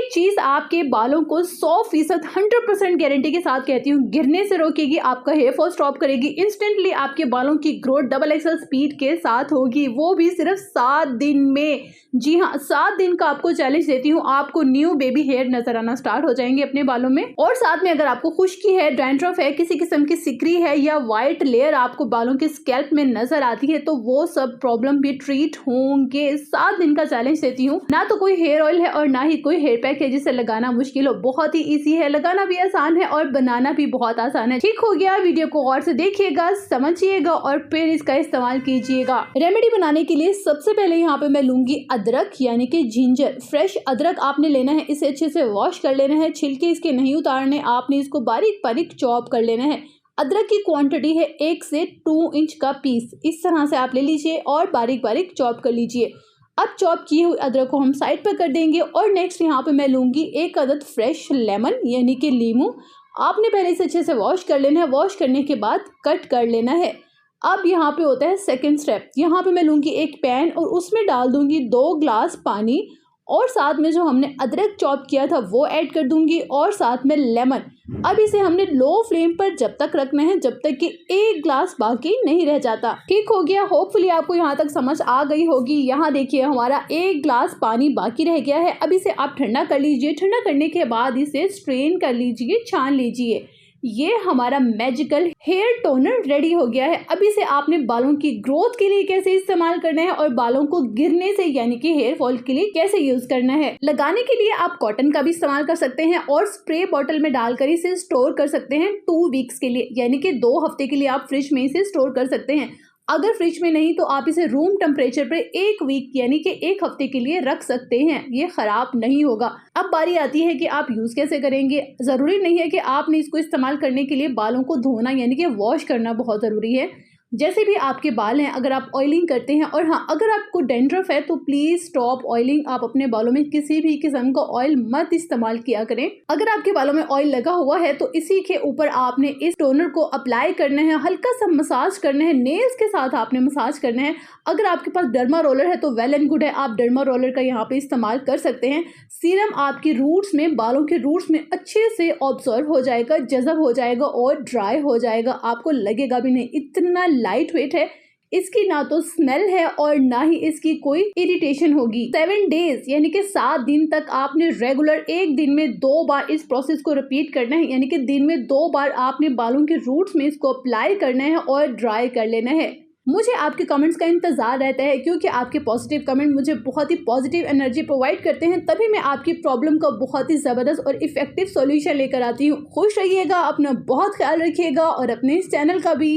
चीज आपके बालों को 100% 100% गारंटी के साथ कहती हूँ गिरने से रोकेगी, आपका हेयर फॉल स्टॉप करेगी, इंस्टेंटली आपके बालों की ग्रोथ डबल एक्सल स्पीड के साथ होगी, वो भी सिर्फ 7 दिन में। जी हाँ, 7 दिन का आपको चैलेंज देती हूँ, आपको न्यू बेबी हेयर नजर आना स्टार्ट हो जाएंगे अपने बालों में। और साथ में अगर आपको खुश्की है, डैंड्रफ है, किसी किस्म की सिकरी है या व्हाइट लेयर आपको बालों के स्कैल्प में नजर आती है तो वो सब प्रॉब्लम भी ट्रीट होंगे। 7 दिन का चैलेंज देती हूँ। ना तो कोई हेयर ऑयल है और ना ही कोई हेयर पैक है जिसे लगाना मुश्किल हो, बहुत ही इजी है, लगाना भी आसान है और बनाना भी बहुत आसान है। ठीक हो गया, वीडियो को गौर से देखिएगा, समझिएगा और फिर इसका इस्तेमाल कीजिएगा। रेमेडी बनाने के लिए सबसे पहले यहाँ पे मैं लूंगी अदरक यानी कि जिंजर। फ्रेश अदरक आपने लेना है, इसे अच्छे से वॉश कर लेना है, छिलके इसके नहीं उतारने, आपने इसको बारीक बारीक चॉप कर लेना है। अदरक की क्वांटिटी है 1 से 2 इंच का पीस, इस तरह से आप ले लीजिए और बारीक बारीक चॉप कर लीजिए। अब चॉप किए हुए अदरक को हम साइड पर कर देंगे और नेक्स्ट यहाँ पे मैं लूंगी 1 अदद फ्रेश लेमन यानी कि नींबू। आपने पहले से अच्छे से वॉश कर लेना है, वॉश करने के बाद कट कर लेना है। अब यहाँ पे होता है सेकंड स्टेप, यहाँ पे मैं लूंगी एक पैन और उसमें डाल दूंगी 2 ग्लास पानी और साथ में जो हमने अदरक चॉप किया था वो ऐड कर दूंगी और साथ में लेमन। अब इसे हमने लो फ्लेम पर जब तक रखना है जब तक कि 1 ग्लास बाकी नहीं रह जाता। ठीक हो गया, होपफुली आपको यहाँ तक समझ आ गई होगी। यहाँ देखिए हमारा 1 ग्लास पानी बाकी रह गया है। अब इसे आप ठंडा कर लीजिए, ठंडा करने के बाद इसे स्ट्रेन कर लीजिए, छान लीजिए। ये हमारा मैजिकल हेयर टोनर रेडी हो गया है। अब इसे आपने बालों की ग्रोथ के लिए कैसे इस्तेमाल करना है और बालों को गिरने से यानी कि हेयर फॉल के लिए कैसे यूज करना है। लगाने के लिए आप कॉटन का भी इस्तेमाल कर सकते हैं और स्प्रे बॉटल में डालकर इसे स्टोर कर सकते हैं 2 वीक्स के लिए, यानी कि 2 हफ्ते के लिए आप फ्रिज में इसे स्टोर कर सकते हैं। अगर फ्रिज में नहीं तो आप इसे रूम टेम्परेचर पर 1 वीक यानी कि 1 हफ्ते के लिए रख सकते हैं, ये खराब नहीं होगा। अब बारी आती है कि आप यूज कैसे करेंगे। जरूरी नहीं है कि आपने इसको इस्तेमाल करने के लिए बालों को धोना यानी कि वॉश करना बहुत जरूरी है। जैसे भी आपके बाल हैं, अगर आप ऑयलिंग करते हैं और हाँ अगर आपको डैंड्रफ है तो प्लीज स्टॉप ऑयलिंग। आप अपने बालों में किसी भी किस्म का ऑयल मत इस्तेमाल किया करें। अगर आपके बालों में ऑयल लगा हुआ है तो इसी के ऊपर आपने इस टोनर को अप्लाई करना है, हल्का सा मसाज करना है, नेल्स के साथ आपने मसाज करना है। अगर आपके पास डर्मा रोलर है तो वेल एंड गुड है, आप डर्मा रोलर का यहाँ पे इस्तेमाल कर सकते हैं। सीरम आपकी रूट्स में, बालों के रूट्स में अच्छे से ऑब्जर्व हो जाएगा, जज़ब हो जाएगा और ड्राई हो जाएगा। आपको लगेगा भी नहीं, इतना लाइट वेट है। इसकी ना तो स्मेल है और ना ही इसकी कोई इरिटेशन होगी। 7 डेज यानी कि 7 दिन तक आपने रेगुलर 1 दिन में 2 बार इस प्रोसेस को रिपीट करना है, यानी कि दिन में 2 बार आपने बालों के रूट्स में इसको अप्लाई करना है और ड्राई कर लेना है। मुझे आपके कमेंट्स का इंतजार रहता है क्योंकि आपके पॉजिटिव कमेंट मुझे बहुत ही पॉजिटिव एनर्जी प्रोवाइड करते हैं, तभी मैं आपकी प्रॉब्लम का बहुत ही ज़बरदस्त और इफेक्टिव सॉल्यूशन लेकर आती हूँ। खुश रहिएगा, अपना बहुत ख्याल रखिएगा और अपने इस चैनल का भी।